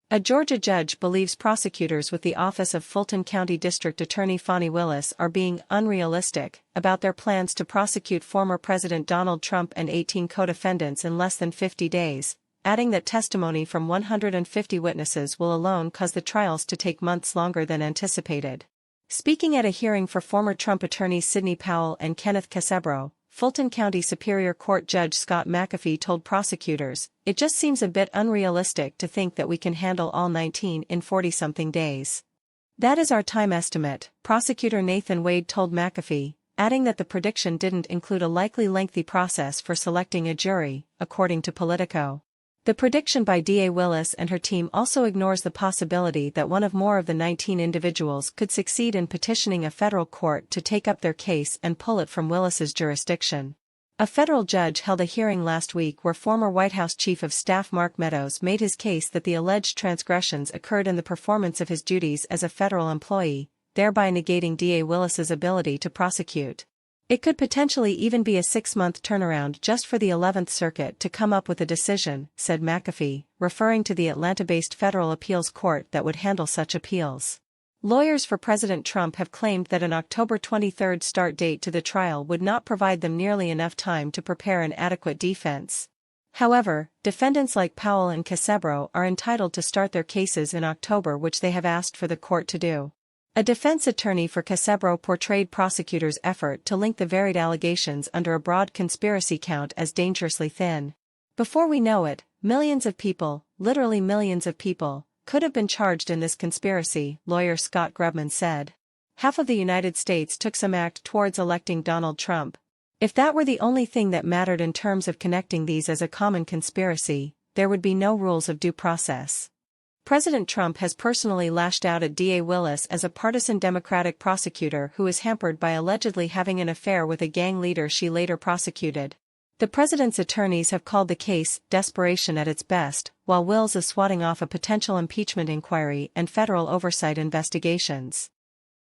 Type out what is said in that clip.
A Georgia judge believes prosecutors with the Office of Fulton County District Attorney Fani Willis are being unrealistic about their plans to prosecute former President Donald Trump and 18 co-defendants in less than 50 days, adding that testimony from 150 witnesses will alone cause the trials to take months longer than anticipated. Speaking at a hearing for former Trump attorneys Sidney Powell and Kenneth Casebro, Fulton County Superior Court Judge Scott McAfee told prosecutors, "It just seems a bit unrealistic to think that we can handle all 19 in 40-something days. That is our time estimate," prosecutor Nathan Wade told McAfee, adding that the prediction didn't include a likely lengthy process for selecting a jury, according to Politico. The prediction by DA Willis and her team also ignores the possibility that one of more of the 19 individuals could succeed in petitioning a federal court to take up their case and pull it from Willis's jurisdiction. A federal judge held a hearing last week where former White House Chief of Staff Mark Meadows made his case that the alleged transgressions occurred in the performance of his duties as a federal employee, thereby negating DA Willis's ability to prosecute. It could potentially even be a 6-month turnaround just for the 11th Circuit to come up with a decision, said McAfee, referring to the Atlanta-based federal appeals court that would handle such appeals. Lawyers for President Trump have claimed that an October 23 start date to the trial would not provide them nearly enough time to prepare an adequate defense. However, defendants like Powell and Casebro are entitled to start their cases in October, which they have asked for the court to do. A defense attorney for Casebro portrayed prosecutors' effort to link the varied allegations under a broad conspiracy count as dangerously thin. "Before we know it, millions of people, literally millions of people, could have been charged in this conspiracy," lawyer Scott Grubman said. "Half of the United States took some act towards electing Donald Trump. If that were the only thing that mattered in terms of connecting these as a common conspiracy, there would be no rules of due process." President Trump has personally lashed out at DA Willis as a partisan Democratic prosecutor who is hampered by allegedly having an affair with a gang leader she later prosecuted. The president's attorneys have called the case desperation at its best, while Wills is swatting off a potential impeachment inquiry and federal oversight investigations.